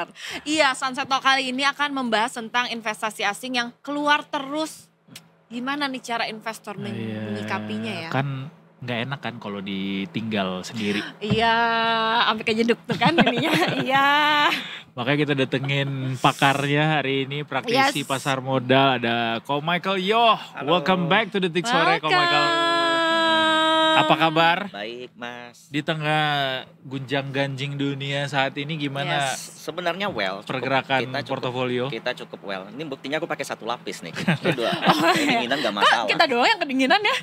benar. Iya, Sunset Talk kali ini akan membahas tentang investasi asing yang keluar terus. Gimana nih cara investor menyikapinya ya? Kan nggak enak kan kalau ditinggal sendiri. Iya, sampai kejeduk tuh kan ininya. Iya. Makanya kita datengin pakarnya hari ini, praktisi pasar modal, ada Ko Michael Yoh. Welcome back to Detik Sore, Ko Michael. Apa kabar? Baik, Mas. Di tengah gunjang-ganjing dunia saat ini gimana? Sebenarnya pergerakan portofolio? Kita cukup well. Ini buktinya aku pakai 1 lapis nih. Kedinginan gak masalah. Kita doang yang kedinginan ya.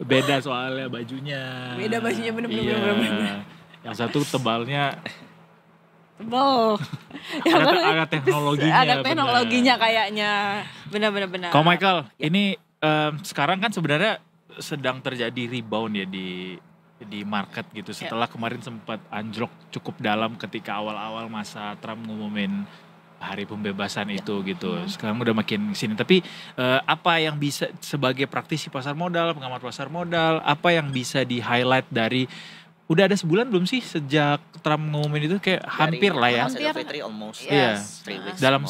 Beda soalnya bajunya. Beda bajunya bener-bener. Iya. Yang satu tebalnya tebal. Ada teknologinya. Ada teknologinya kayaknya. Benar-benar. Ko Michael, ini sekarang kan sebenarnya sedang terjadi rebound ya di market gitu. Setelah kemarin sempat anjlok cukup dalam ketika awal-awal masa Trump ngumumin hari pembebasan itu gitu. Sekarang udah makin sini. Tapi apa yang bisa sebagai praktisi pasar modal, pengamat pasar modal, apa yang bisa di-highlight dari udah ada sebulan belum sih sejak Trump ngumumin itu kayak hampir lah ya. Hampir almost. Iya. Dalam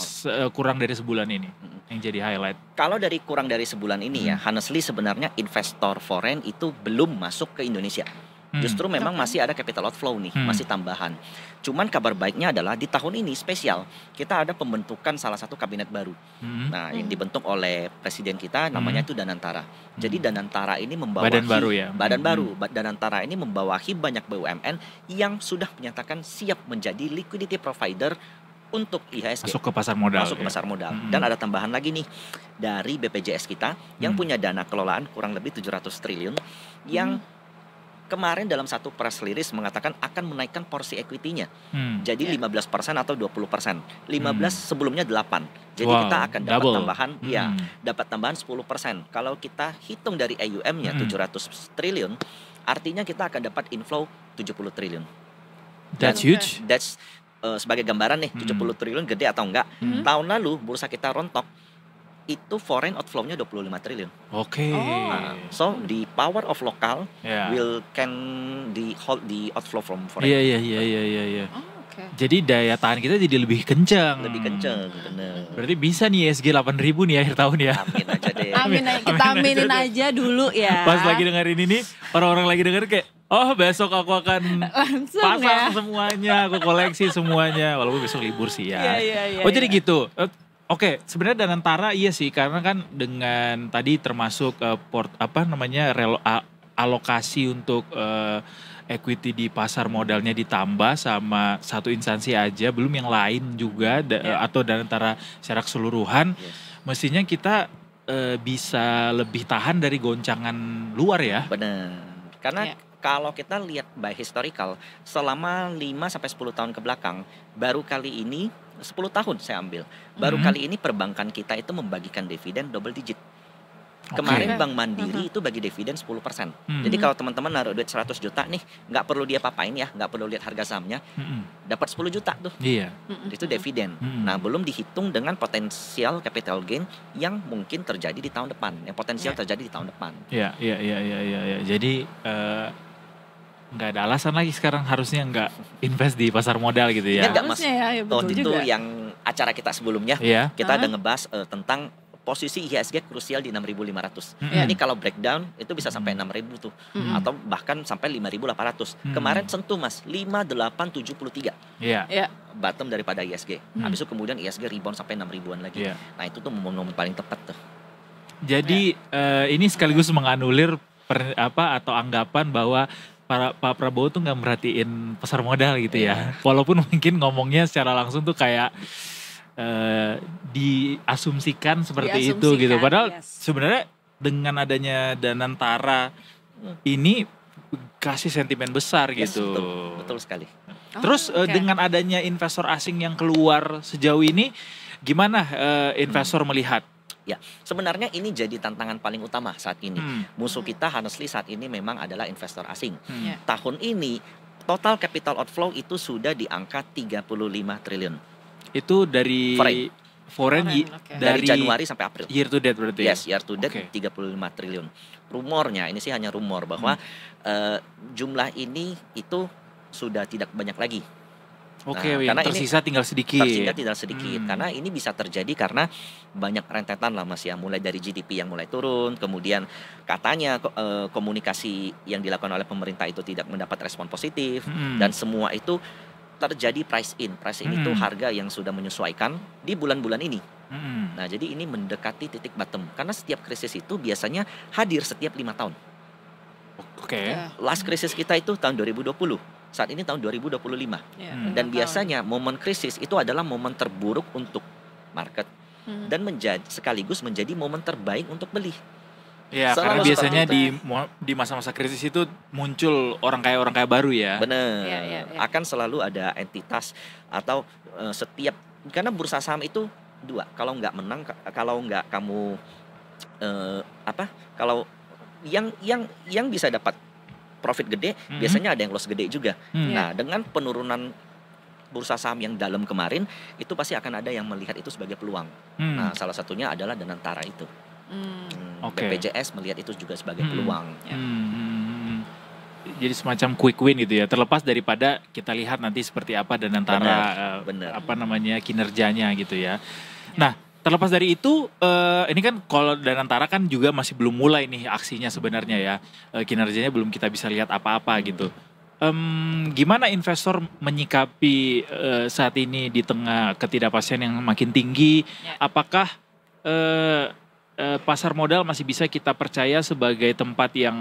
kurang dari sebulan ini yang jadi highlight. Kalau dari kurang dari sebulan ini ya, honestly sebenarnya investor foreign itu belum masuk ke Indonesia. Justru memang masih ada capital outflow nih, masih tambahan. Cuman kabar baiknya adalah di tahun ini spesial, kita ada pembentukan salah satu kabinet baru. Nah, yang dibentuk oleh presiden kita namanya itu Danantara. Jadi Danantara ini membawahi badan baru ya. Danantara ini membawahi banyak BUMN yang sudah menyatakan siap menjadi liquidity provider untuk IHSG. Masuk ke pasar modal. Pasar modal. Dan ada tambahan lagi nih dari BPJS kita yang punya dana kelolaan kurang lebih 700 triliun yang kemarin dalam satu press release mengatakan akan menaikkan porsi equity-nya. Jadi 15% atau 20%. 15 sebelumnya 8. Jadi kita akan dapat tambahan dapat tambahan 10%. Kalau kita hitung dari AUM-nya 700 triliun, artinya kita akan dapat inflow 70 triliun. That's huge. That's sebagai gambaran nih 70 triliun gede atau enggak. Tahun lalu bursa kita rontok itu foreign outflow-nya 25 triliun. Oke. So the power of local can hold the outflow from foreign. Iya. Jadi daya tahan kita jadi lebih kencang. Bener. Berarti bisa nih ISG 8.000 nih akhir tahun ya. Amin aja deh. Kita aminin aja dulu ya. Pas lagi dengerin ini, orang-orang lagi denger kayak, oh besok aku akan pasang semuanya, aku koleksi semuanya. Walaupun besok libur sih ya. Jadi gitu. Oke, sebenarnya Danantara iya sih, karena kan dengan tadi termasuk alokasi untuk equity di pasar modalnya ditambah sama satu instansi aja, belum yang lain juga atau Danantara secara keseluruhan, mestinya kita bisa lebih tahan dari goncangan luar ya. Benar. Karena kalau kita lihat by historical, selama 5-10 tahun ke belakang, baru kali ini 10 tahun saya ambil. Baru kali ini perbankan kita itu membagikan dividen double digit. Kemarin Bank Mandiri itu bagi dividen 10%. Jadi kalau teman-teman naruh duit 100 juta nih, nggak perlu dia papain ya, nggak perlu lihat harga sahamnya, dapat 10 juta tuh. Iya. Itu dividen. Nah, belum dihitung dengan potensial capital gain yang mungkin terjadi di tahun depan, yang potensial terjadi di tahun depan. Iya. Jadi nggak ada alasan lagi sekarang harusnya nggak invest di pasar modal gitu ya. Ingat nggak Mas? Waktu itu yang acara kita sebelumnya, kita ada ngebahas tentang posisi IHSG krusial di 6.500. Ini kalau breakdown itu bisa sampai 6.000 tuh. Atau bahkan sampai 5.800. Kemarin sentuh Mas, 5.873. Bottom daripada IHSG. Habis itu kemudian IHSG rebound sampai 6.000-an lagi. Nah itu tuh momen paling tepat tuh. Jadi ini sekaligus menganulir atau anggapan bahwa Pak Prabowo tuh nggak merhatiin pasar modal gitu ya. Walaupun mungkin ngomongnya secara langsung tuh kayak diasumsikan seperti itu gitu. Padahal sebenarnya dengan adanya Danantara ini kasih sentimen besar gitu. Betul sekali. Terus dengan adanya investor asing yang keluar sejauh ini, gimana investor melihat? Ya, sebenarnya ini jadi tantangan paling utama saat ini. Musuh kita honestly saat ini memang adalah investor asing. Tahun ini total capital outflow itu sudah di angka 35 triliun. Itu dari foreign dari Januari sampai April. Year to date berarti. Yes, year to date 35 triliun. Rumornya, ini sih hanya rumor bahwa jumlah ini itu sudah tidak banyak lagi. Oke, Nah, yang karena ini tersisa tinggal sedikit. tertinggal tidak sedikit. Hmm. Karena ini bisa terjadi karena banyak rentetan lah Mas ya, mulai dari GDP yang mulai turun, kemudian katanya komunikasi yang dilakukan oleh pemerintah itu tidak mendapat respon positif, dan semua itu terjadi price in. Price in itu harga yang sudah menyesuaikan di bulan-bulan ini. Nah, jadi ini mendekati titik bottom. Karena setiap krisis itu biasanya hadir setiap 5 tahun. Oke. Last krisis kita itu tahun 2020. Saat ini tahun 2025. Dan biasanya momen krisis itu adalah momen terburuk untuk market dan sekaligus menjadi momen terbaik untuk beli. Ya, karena Selalu biasanya seperti di masa-masa krisis itu muncul orang kaya baru ya. Benar. Ya. Akan selalu ada entitas atau setiap, karena bursa saham itu dua. Kalau nggak menang, kalau nggak kamu kalau yang bisa dapat profit gede, biasanya ada yang loss gede juga. Nah, dengan penurunan bursa saham yang dalam kemarin, itu pasti akan ada yang melihat itu sebagai peluang. Nah, salah satunya adalah Danantara itu. BPJS melihat itu juga sebagai peluang. Jadi semacam quick win gitu ya. Terlepas daripada kita lihat nanti seperti apa Danantara kinerjanya gitu ya. Nah, terlepas dari itu, ini kan kalau Danantara kan juga masih belum mulai nih aksinya sebenarnya ya. Kinerjanya belum kita bisa lihat apa-apa gitu. Gimana investor menyikapi saat ini di tengah ketidakpastian yang makin tinggi? Apakah pasar modal masih bisa kita percaya sebagai tempat yang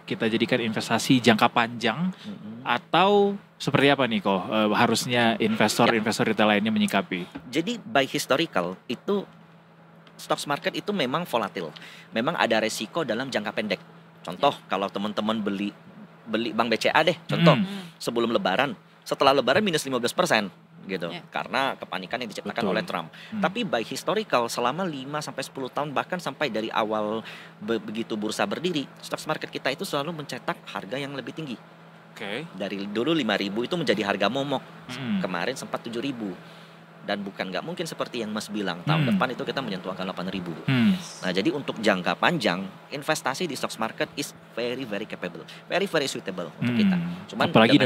kita jadikan investasi jangka panjang, atau seperti apa nih kok harusnya investor retail lainnya menyikapi? Jadi by historical itu stocks market itu memang volatil, memang ada resiko dalam jangka pendek. Contoh kalau teman-teman beli Bank BCA deh, contoh sebelum Lebaran, setelah Lebaran minus 15%. Gitu. Karena kepanikan yang diciptakan oleh Trump. Tapi by historical selama 5-10 tahun, bahkan sampai dari awal begitu bursa berdiri, stocks market kita itu selalu mencetak harga yang lebih tinggi. Dari dulu 5.000 itu menjadi harga momok. Kemarin sempat 7.000. Dan bukan nggak mungkin seperti yang Mas bilang, tahun depan itu kita menyentuh angka 8.000. Nah, jadi untuk jangka panjang, investasi di stocks market is very very capable, very very suitable untuk kita. Cuman apalagi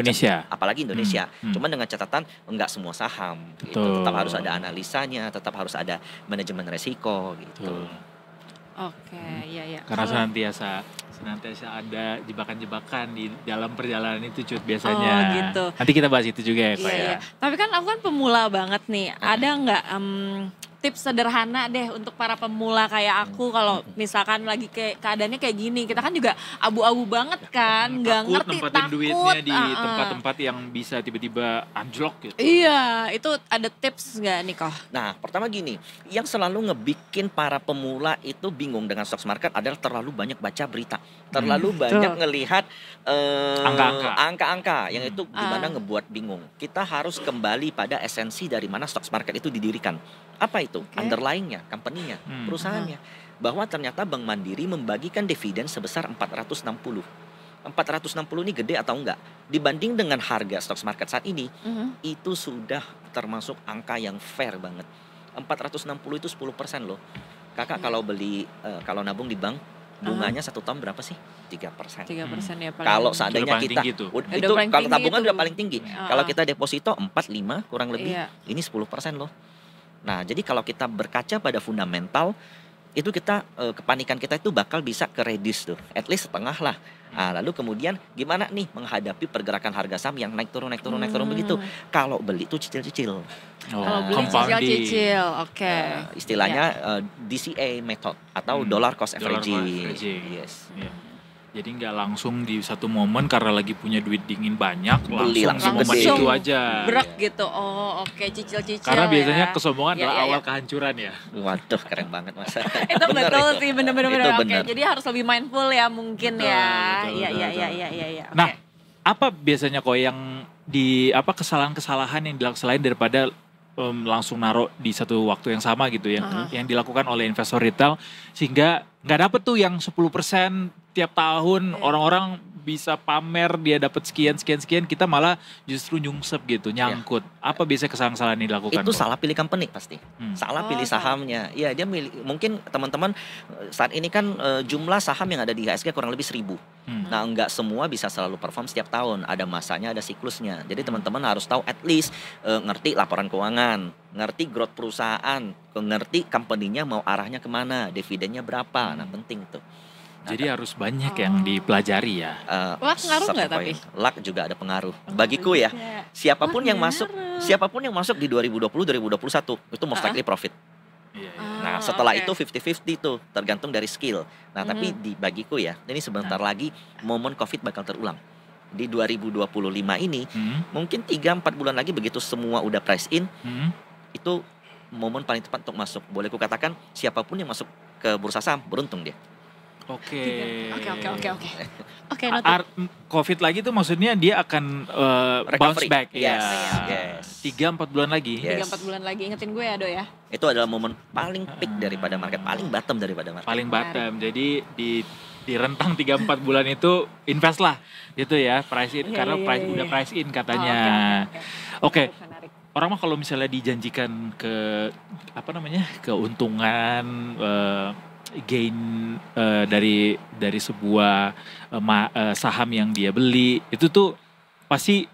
Indonesia. Cuman dengan catatan enggak semua saham gitu. Tetap harus ada analisanya, tetap harus ada manajemen resiko gitu. Iya. Karena senantiasa ada jebakan-jebakan di dalam perjalanan itu biasanya. Gitu. Nanti kita bahas itu juga ya Kak ya. Tapi kan aku kan pemula banget nih. Ada nggak tips sederhana deh untuk para pemula kayak aku, kalau misalkan lagi kayak keadaannya kayak gini, kita kan juga abu-abu banget kan, nggak ngerti, nempatin duitnya di tempat-tempat yang bisa tiba-tiba anjlok gitu. Iya, itu ada tips nggak nih kok? Nah, pertama gini, yang selalu ngebikin para pemula itu bingung dengan stocks market adalah terlalu banyak baca berita, terlalu banyak ngelihat angka-angka yang itu gimana ngebuat bingung. Kita harus kembali pada esensi dari mana stocks market itu didirikan. Apa itu? Underlying-nya, company-nya, perusahaannya. Bahwa ternyata Bank Mandiri membagikan dividen sebesar 460. 460 ini gede atau enggak? Dibanding dengan harga stocks market saat ini, itu sudah termasuk angka yang fair banget. 460 itu 10% loh. Kakak kalau beli, kalau nabung di bank, bunganya 1 tahun berapa sih? 3%. 3% ya paling. Kalau seandainya kita, itu kalau tabungan udah paling tinggi. Kalau kita deposito 4-5 kurang lebih, ini 10% loh. Nah, jadi kalau kita berkaca pada fundamental, itu kita kepanikan kita itu bakal bisa ke reduce tuh, at least setengah lah. Nah, lalu kemudian gimana nih menghadapi pergerakan harga saham yang naik turun begitu? Kalau beli itu cicil-cicil. Kalau beli cicil-cicil, istilahnya DCA method atau dollar cost averaging. Yes. Jadi nggak langsung di satu momen karena lagi punya duit dingin banyak beli langsung momen itu aja. Berak gitu. Cicil-cicil. Karena biasanya kesombongan adalah awal kehancuran ya. Waduh, keren banget Mas. Itu betul sih, bener-bener. Jadi harus lebih mindful ya mungkin ya. Iya. Nah, apa biasanya kok yang kesalahan-kesalahan yang dilakukan selain daripada langsung naruh di satu waktu yang sama gitu yang dilakukan oleh investor retail sehingga nggak dapet tuh yang 10% tiap tahun, orang-orang bisa pamer dia dapat sekian, kita malah justru nyungsep gitu, nyangkut. Apa biasanya kesalahan-kesalahan yang dilakukan? Itu salah pilih company pasti. Salah pilih salah. sahamnya. Ya, dia mungkin teman-teman saat ini kan jumlah saham yang ada di IHSG kurang lebih 1.000. Nah, enggak semua bisa selalu perform setiap tahun. Ada masanya, ada siklusnya. Jadi teman-teman harus tahu at least ngerti laporan keuangan, ngerti growth perusahaan, ngerti company-nya mau arahnya kemana, dividennya berapa. Nah, penting tuh. Jadi harus banyak yang dipelajari ya. Luck ngaruh nggak Satu tapi? poin. Luck juga ada pengaruh. Bagiku ya, siapapun yang masuk di 2020 2021 itu most likely profit. Iya, iya. Nah, setelah itu 50-50 tuh, tergantung dari skill. Nah, tapi bagiku ya, ini sebentar lagi momen Covid bakal terulang. Di 2025 ini, mungkin 3-4 bulan lagi begitu semua udah price in, itu momen paling tepat untuk masuk. Boleh ku katakan, siapapun yang masuk ke bursa saham, beruntung dia. Oke. Oke, noted. Covid lagi tuh maksudnya dia akan bounce Recovery. back. Yes, Ya. yes. 3-4 bulan lagi. Yes. 3-4 bulan lagi, ingetin gue ya, Do ya. Itu adalah momen paling peak daripada market, paling bottom daripada market. Paling bottom. Jadi di rentang 3-4 bulan itu invest lah gitu ya, price in karena udah price in katanya. Oke. Menarik. Orang mah kalau misalnya dijanjikan keuntungan gain dari sebuah saham yang dia beli itu tuh pasti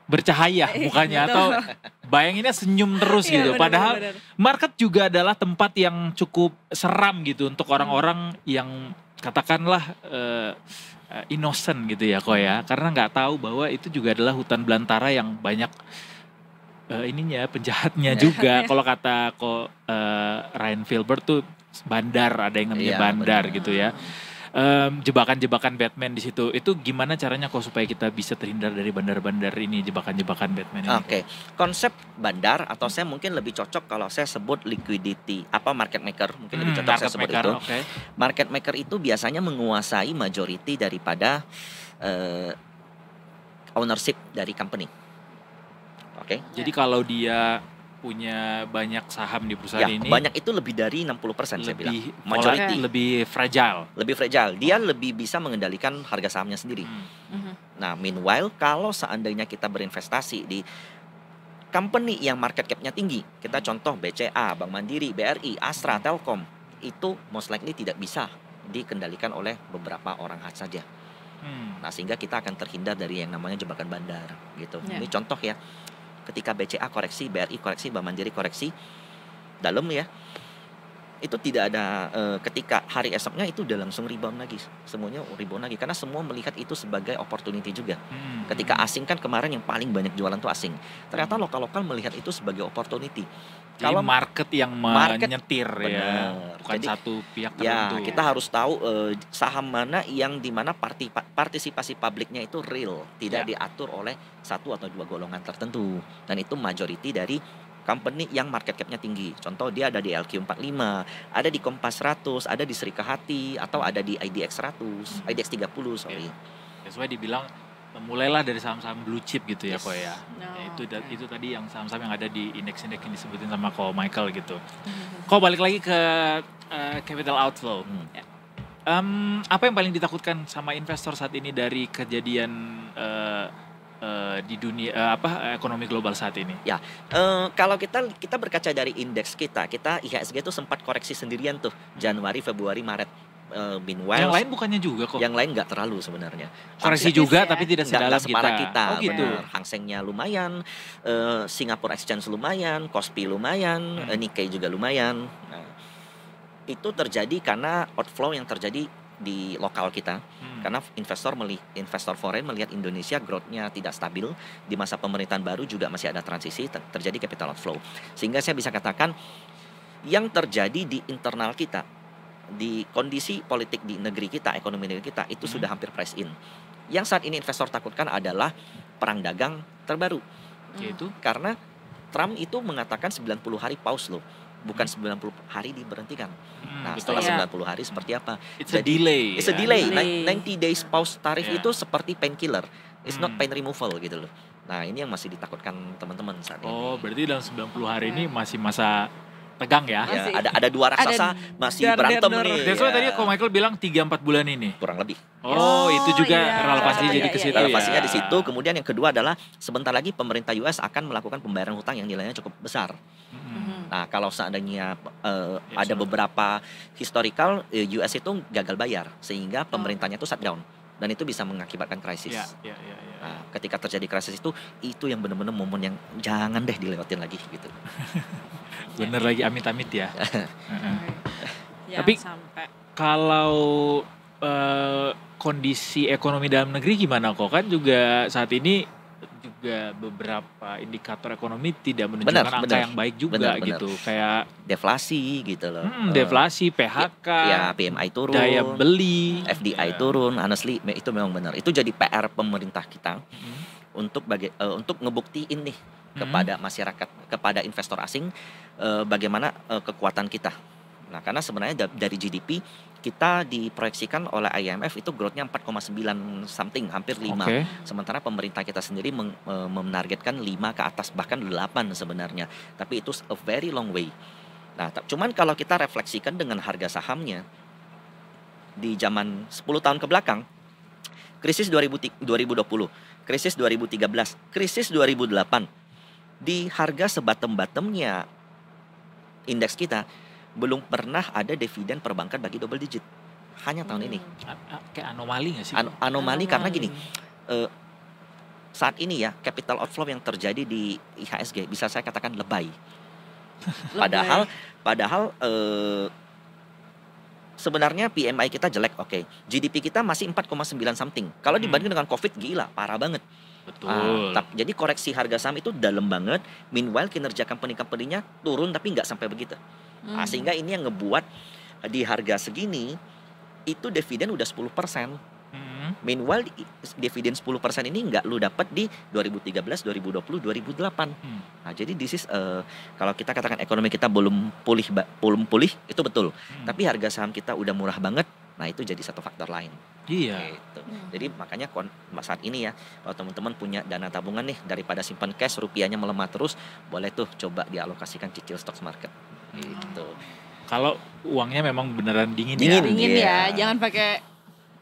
bercahaya mukanya atau bayanginnya senyum terus gitu. Padahal market juga adalah tempat yang cukup seram gitu untuk orang-orang yang katakanlah innocent gitu ya kok ya, karena nggak tahu bahwa itu juga adalah hutan belantara yang banyak penjahatnya juga. Kalau kata Ryan Filbert tuh bandar, ada yang namanya bandar gitu ya. Jebakan-jebakan Batman di situ. Itu gimana caranya kok supaya kita bisa terhindar dari bandar-bandar ini, jebakan-jebakan Batman ini? Oke. Konsep bandar atau saya mungkin lebih cocok kalau saya sebut liquidity, market maker, mungkin lebih cocok saya sebut itu. Okay. Market maker itu biasanya menguasai majority daripada ownership dari company. Oke. Jadi kalau dia punya banyak saham di perusahaan ini, banyak itu lebih dari 60% saya bilang. Majority lebih fragile. Lebih fragile. Dia lebih bisa mengendalikan harga sahamnya sendiri. Nah, meanwhile kalau seandainya kita berinvestasi di company yang market cap-nya tinggi, kita contoh BCA, Bank Mandiri, BRI, Astra, Telkom, itu most likely tidak bisa dikendalikan oleh beberapa orang saja. Nah, sehingga kita akan terhindar dari yang namanya jebakan bandar gitu. Ini contoh ya. Ketika BCA koreksi, BRI koreksi, Bank Mandiri koreksi, dalam ya, itu tidak ada ketika hari esoknya itu udah langsung rebound lagi, semuanya rebound lagi karena semua melihat itu sebagai opportunity juga. Ketika asing kan kemarin yang paling banyak jualan tuh asing, ternyata lokal-lokal melihat itu sebagai opportunity. Jadi Kalau market yang menyetir ya, bukan jadi, satu pihak tertentu. Ya, kita harus tahu saham mana yang dimana partisipasi publiknya itu real, tidak diatur oleh satu atau dua golongan tertentu, dan itu majority dari company yang market cap-nya tinggi. Contoh dia ada di LQ45, ada di Kompas 100, ada di Serikahati, atau ada di IDX 100, IDX 30, sorry. Sesuai dibilang mulailah dari saham-saham blue chip gitu ya kok ya. Itu tadi yang saham-saham yang ada di indeks-indeks yang disebutin sama Ko Michael gitu. Kok balik lagi ke capital outflow. Apa yang paling ditakutkan sama investor saat ini dari kejadian di dunia ekonomi global saat ini? Ya, kalau kita berkaca dari indeks kita IHSG itu sempat koreksi sendirian tuh Januari, Februari, Maret. Meanwhile, yang lain bukannya juga kok. Yang lain nggak terlalu sebenarnya. Koreksi juga tapi tidak sedalam kita. Oh gitu. Hang Sengnya lumayan, Singapore Exchange lumayan, Kospi lumayan, Nikkei juga lumayan. Nah, itu terjadi karena outflow yang terjadi di lokal kita. Karena investor foreign melihat Indonesia growth-nya tidak stabil, di masa pemerintahan baru juga masih ada transisi, terjadi capital outflow. Sehingga saya bisa katakan yang terjadi di internal kita, di kondisi politik di negeri kita, ekonomi negeri kita itu sudah hampir price in. Yang saat ini investor takutkan adalah perang dagang terbaru. Yaitu karena Trump itu mengatakan 90 hari pause loh, bukan 90 hari diberhentikan. Nah, setelah 90 hari seperti apa? It's a delay. It's a delay. 90 days pause tarif itu seperti painkiller. It's not pain removal gitu loh. Nah, ini yang masih ditakutkan teman-teman saat ini. Oh, berarti dalam 90 hari ini masih masa tegang ya. Ya, Masih. ada dua raksasa masih berantem dar-dar. nih. That's why Ya. tadi kok Michael bilang 3-4 bulan ini. Kurang lebih. Oh, itu juga iya. relevansinya jadi ke Iya, situ iya, ya. Relevansinya di situ. Kemudian yang kedua adalah sebentar lagi pemerintah US akan melakukan pembayaran hutang yang nilainya cukup besar. Mm-mm. Nah, kalau seandainya ada betul. beberapa historical US itu gagal bayar sehingga pemerintahnya itu shutdown dan itu bisa mengakibatkan krisis. Ya, ya, ya, ya. Nah, ketika terjadi krisis itu yang benar-benar momen yang jangan deh dilewatin lagi gitu. Bener lagi amit-amit ya. Heeh. Jangan Tapi- sampai. Kalau kondisi ekonomi dalam negeri gimana kok? Kan juga saat ini juga beberapa indikator ekonomi tidak menunjukkan Benar, angka benar. yang baik juga Benar, benar. gitu. Kayak Deflasi gitu loh. deflasi, PHK, Ya, PMI turun. daya beli, FDI ya. turun, honestly itu memang benar. Itu jadi PR pemerintah kita Mm. untuk ngebuktiin nih Hmm. kepada masyarakat, kepada investor asing bagaimana kekuatan kita. Nah, karena sebenarnya dari GDP kita diproyeksikan oleh IMF itu growth-nya 4,9 something, hampir 5. Oke. Sementara pemerintah kita sendiri menargetkan 5 ke atas, bahkan 8 sebenarnya. Tapi itu a very long way. Nah, cuman kalau kita refleksikan dengan harga sahamnya di zaman 10 tahun ke belakang, krisis 2020, krisis 2013, krisis 2008, di harga sebottom-bottomnya indeks kita belum pernah ada dividen perbankan bagi double digit. Hanya tahun ini. Kayak anomali gak sih? Anomali karena gini, saat ini ya capital outflow yang terjadi di IHSG bisa saya katakan lebay. Padahal sebenarnya PMI kita jelek, oke. GDP kita masih 4,9 something. Kalau dibanding dengan COVID gila, parah banget. Betul. Jadi koreksi harga saham itu dalam banget. Meanwhile kinerja company-company-nya turun tapi nggak sampai begitu. Sehingga ini yang ngebuat di harga segini itu dividen udah 10%. Meanwhile dividen 10% ini nggak lu dapat di 2013, 2020, 2008. Nah, jadi this is kalau kita katakan ekonomi kita belum pulih itu betul. Tapi harga saham kita udah murah banget. Nah, itu jadi satu faktor lain. Iya. Gitu. Jadi makanya saat ini ya, kalau teman-teman punya dana tabungan nih daripada simpan cash rupiahnya melemah terus, boleh tuh coba dialokasikan cicil stock market. Gitu. Kalau uangnya memang beneran dingin, Dingin. ya. Dingin Iya. ya, jangan pakai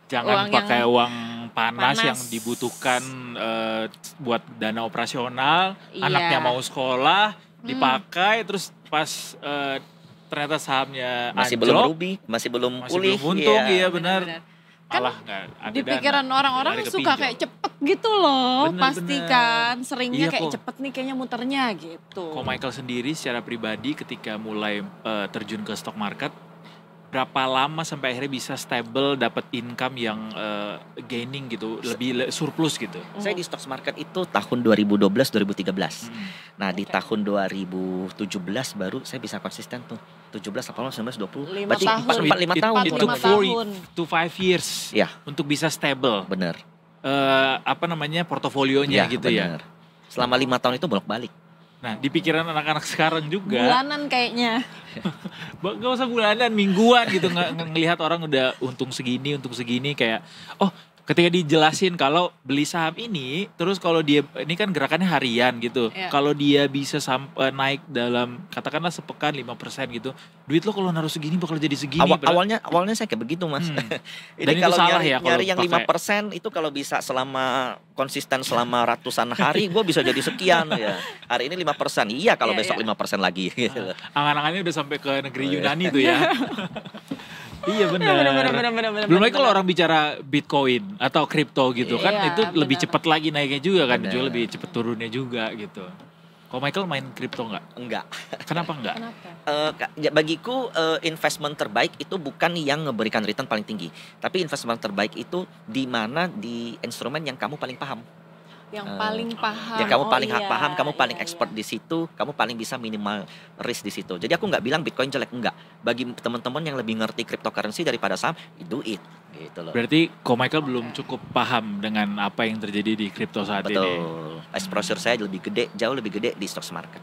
Jangan uang pakai yang uang panas yang panas. dibutuhkan buat dana operasional, Iya. anaknya mau sekolah, dipakai terus pas ternyata sahamnya Masih anjlok, belum rugi, masih belum masih pulih. belum untung, iya. iya benar. Benar-benar. Malah nggak ada di dana. pikiran orang-orang Lari ke suka pinjol. kayak cepet gitu loh, Bener, pasti bener. kan seringnya Iya, kayak kok. cepet nih kayaknya muternya gitu. Kok Michael sendiri secara pribadi ketika mulai terjun ke stock market, berapa lama sampai akhirnya bisa stable dapat income yang gaining gitu, lebih surplus gitu? Saya di stock market itu tahun 2012 2013. Hmm. Nah, di Oke. tahun 2017 baru saya bisa konsisten tuh. 17, 18, 19, 20. 5 Berarti tahun. 4-5 tahun. It Empat, took lima kurang lebih. 4 tahun. to 5 years Iya. untuk bisa stable. Bener. Apa namanya portofolionya Iya, gitu ya. bener. Selama 5 tahun itu bolak-balik. Nah di pikiran anak-anak sekarang juga, Bulanan kayaknya. gak usah bulanan, mingguan gitu ngelihat orang udah untung segini kayak, oh ketika dijelasin kalau beli saham ini, terus kalau dia ini kan gerakannya harian gitu, Iya. kalau dia bisa sampai naik dalam katakanlah sepekan 5% gitu, duit lo kalau naruh segini bakal jadi segini. Awalnya saya kayak begitu, Mas. Hmm. Ini Dan itu kalau salah nyari, ya kalau nyari yang pakai- 5% itu kalau bisa konsisten selama ratusan hari, gue bisa jadi sekian ya. Hari ini 5%, iya kalau Iya, besok iya. 5% lagi. Gitu. Angan-angannya udah sampai ke negeri Oh, iya. Yunani tuh ya. Iya benar. Bener. Belum lagi kalau orang bicara Bitcoin atau kripto gitu kan, Iya, itu lebih benar. cepat lagi naiknya juga kan, Benar. juga lebih cepat turunnya juga gitu. Kalau Michael main kripto nggak? Enggak. Kenapa nggak? Kenapa? Bagiku investment terbaik itu bukan yang memberikan return paling tinggi, tapi investment terbaik itu di mana di instrumen yang kamu paling paham. Yang paling paham. Ya kamu paling iya, paham, kamu paling iya, expert iya. di situ, kamu paling bisa minimal risk di situ. Jadi aku nggak bilang Bitcoin jelek, enggak. Bagi teman-teman yang lebih ngerti cryptocurrency daripada saham, do it gitu loh. Berarti kalau Michael belum Oke. cukup paham dengan apa yang terjadi di kripto saat ini. Betul. Exposure saya lebih gede, jauh lebih gede di stock market.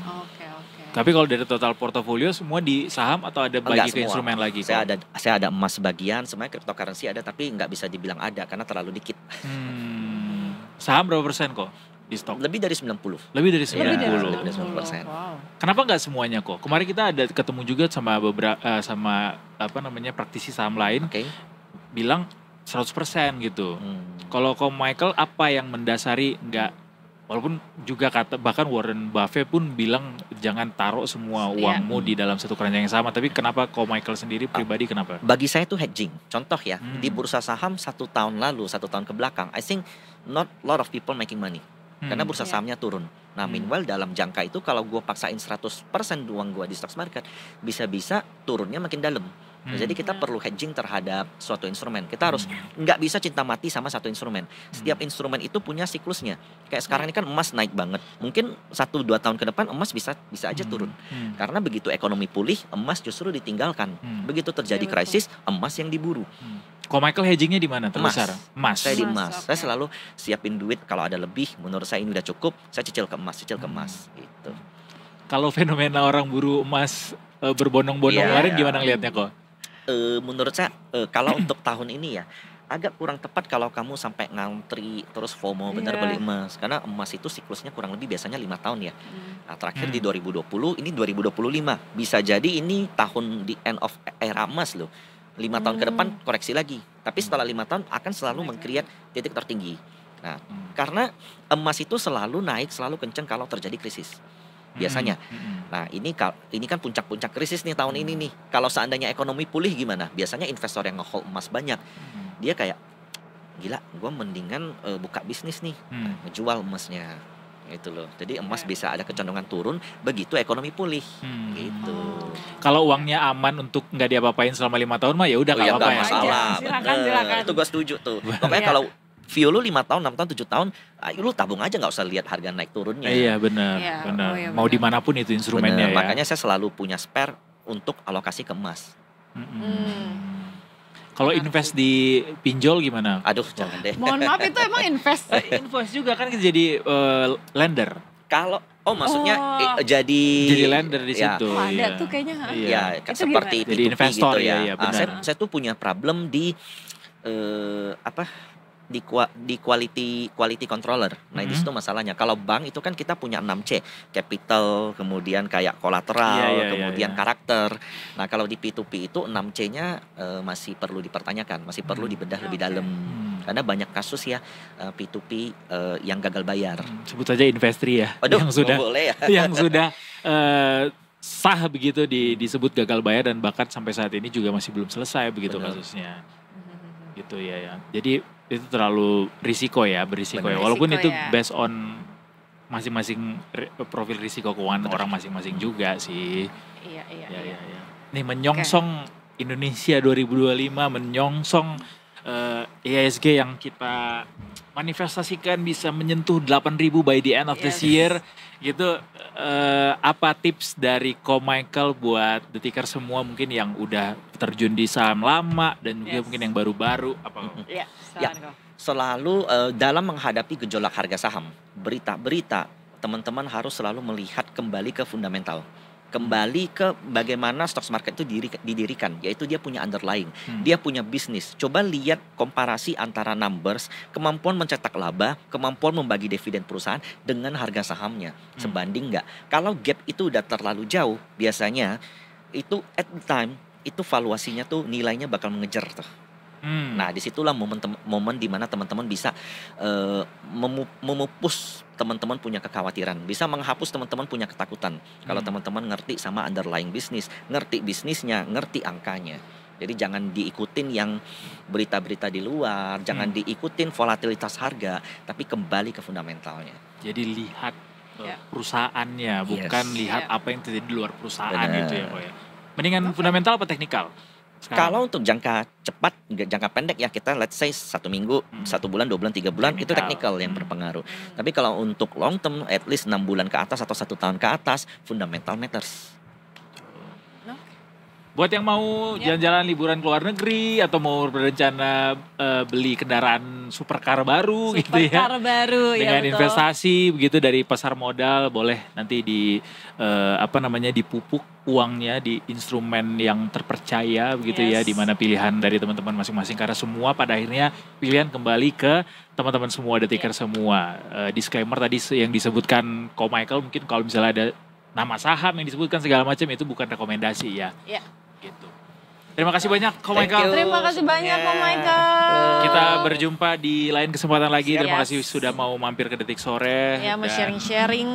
Oke. Tapi kalau dari total portofolio semua di saham atau ada bagi Enggak ke semua. instrumen lagi? Saya ada emas sebagian, sebenarnya cryptocurrency ada tapi nggak bisa dibilang ada karena terlalu dikit. Saham berapa persen kok? di stok? Lebih dari 90. Lebih dari Iya, 90. lebih dari 90%. Wow. Kenapa nggak semuanya kok? Kemarin kita ada ketemu juga sama beberapa sama praktisi saham lain Oke. bilang 100% gitu. Hmm. Kalau Michael apa yang mendasari nggak, walaupun juga bahkan Warren Buffett pun bilang jangan taruh semua uangmu di dalam satu keranjang yang sama. Tapi kenapa Michael sendiri pribadi kenapa? Bagi saya itu hedging. Contoh ya, Hmm. di bursa saham 1 tahun lalu, 1 tahun ke belakang, I think not lot of people making money. Karena bursa Iya. sahamnya turun. Nah, meanwhile dalam jangka itu kalau gue paksain 100% uang gue di stock market, bisa-bisa turunnya makin dalam. Nah, jadi kita perlu hedging terhadap suatu instrumen. Kita harus nggak bisa cinta mati sama satu instrumen. Setiap instrumen itu punya siklusnya. Kayak sekarang ini kan emas naik banget. Mungkin 1-2 tahun ke depan emas bisa aja turun. Karena begitu ekonomi pulih, emas justru ditinggalkan. Begitu terjadi Iya, betul. krisis, emas yang diburu. Michael hedgingnya di mana Emas. terbesar? Emas. Saya di Emas, emas. oke. Saya selalu siapin duit kalau ada lebih. Menurut saya ini udah cukup. Saya cicil ke emas, gitu. Kalau fenomena orang buru emas berbondong-bondong Iya. kemarin gimana ngelihatnya kok? Menurut saya kalau untuk tahun ini ya agak kurang tepat kalau kamu sampai ngantri terus FOMO bener Iya. beli emas, karena emas itu siklusnya kurang lebih biasanya 5 tahun ya. Nah, terakhir di Hmm. 2020, ini 2025 bisa jadi ini tahun di end of era emas loh. 5 tahun ke depan koreksi lagi, tapi setelah 5 tahun akan selalu meng-create titik tertinggi. Nah, karena emas itu selalu naik, selalu kenceng kalau terjadi krisis biasanya. Nah, ini kan puncak-puncak krisis nih tahun ini nih. Kalau seandainya ekonomi pulih gimana? Biasanya investor yang nge-hold emas banyak, dia kayak gila, gue mendingan buka bisnis nih, ngejual emasnya, gitu loh. Jadi emas bisa ada kecenderungan turun begitu ekonomi pulih, gitu. Kalau uangnya aman untuk nggak diapa-apain selama 5 tahun mah ya udah Oh nggak ya apa-apa nggak ya. masalah, Silakan, bener. silakan. Itu gue setuju tuh. Pokoknya Iya. kalau view lu 5 tahun, 6 tahun, 7 tahun, lu tabung aja, nggak usah lihat harga naik turunnya. Iya benar, Iya, benar. oh iya, Mau benar. dimanapun itu instrumennya Bener, ya. makanya saya selalu punya spare untuk alokasi ke emas. Kalau Menarik invest sih. di pinjol gimana? Aduh, jangan deh. Mohon maaf, itu emang invest. Invest juga kan jadi lender. Kalau maksudnya Oh. jadi lender di ya, situ. Oh, ada iya. tuh kayaknya. Ha? Iya. Ya, Itu seperti gimana? Jadi P2P investor, gitu ya, ya. iya, Ah, benar. saya tuh punya problem di di quality controller. Nah, di situ masalahnya. Kalau bank itu kan kita punya 6C, capital, kemudian kayak kolateral, Iya, iya, kemudian iya. karakter. Nah, kalau di P2P itu 6C-nya masih perlu dipertanyakan, masih perlu dibedah lebih Oke. dalam. Karena banyak kasus ya P2P yang gagal bayar. Sebut saja Investri ya. Aduh, yang sudah boleh ya. yang sudah sah begitu disebut gagal bayar dan bahkan sampai saat ini juga masih belum selesai begitu Benar. kasusnya. Gitu ya. Jadi itu terlalu risiko ya, berisiko Benar. ya. Walaupun Risiko itu ya. based on masing-masing profil risiko keuangan orang masing-masing juga sih. Iya. Ya. Nih menyongsong Indonesia 2025, menyongsong IHSG yang kita manifestasikan bisa menyentuh 8.000 by the end of this Yes. year gitu. Apa tips dari Michael buat detiker semua mungkin yang udah terjun di saham lama dan juga Yes. mungkin yang baru-baru apa? Iya, Ya. silakan kok. Selalu dalam menghadapi gejolak harga saham, berita-berita, teman-teman harus selalu melihat kembali ke fundamental. Kembali ke bagaimana stock market itu didirikan, yaitu dia punya underlying, dia punya bisnis. Coba lihat komparasi antara numbers, kemampuan mencetak laba, kemampuan membagi dividen perusahaan dengan harga sahamnya. Sebanding nggak? Kalau gap itu udah terlalu jauh, biasanya itu at the time, itu valuasinya tuh nilainya bakal mengejar tuh. Nah, disitulah momen di mana teman-teman bisa memupus teman-teman punya kekhawatiran, bisa menghapus teman-teman punya ketakutan. Kalau teman-teman ngerti sama underlying bisnis, ngerti bisnisnya, ngerti angkanya. Jadi jangan diikutin yang berita-berita di luar, jangan diikutin volatilitas harga, tapi kembali ke fundamentalnya. Jadi lihat Ya. perusahaannya, bukan Yes. lihat Ya. apa yang terjadi di luar perusahaan Benar. gitu ya, Ko ya. Mendingan fundamental apa teknikal? Sekarang. Kalau untuk jangka cepat, jangka pendek ya kita let's say 1 minggu, 1 bulan, 2 bulan, 3 bulan itu Teknikal. technical yang berpengaruh. Tapi kalau untuk long term at least 6 bulan ke atas atau 1 tahun ke atas, fundamental matters. Buat yang mau jalan-jalan liburan ke luar negeri atau mau berencana beli kendaraan supercar baru gitu ya. Supercar baru dengan ya, betul. investasi begitu dari pasar modal, boleh nanti dipupuk uangnya di instrumen yang terpercaya begitu ya, di mana pilihan dari teman-teman masing-masing, karena semua pada akhirnya pilihan kembali ke teman-teman semua, detiker semua. Disclaimer tadi yang disebutkan Ko Michael, mungkin kalau misalnya ada nama saham yang disebutkan segala macam itu bukan rekomendasi ya. Gitu. Terima kasih banyak Ko Michael. Terima kasih banyak Ko Michael. Kita berjumpa di lain kesempatan lagi. Terima kasih sudah mau mampir ke Detik Sore. Ya, mau sharing-sharing.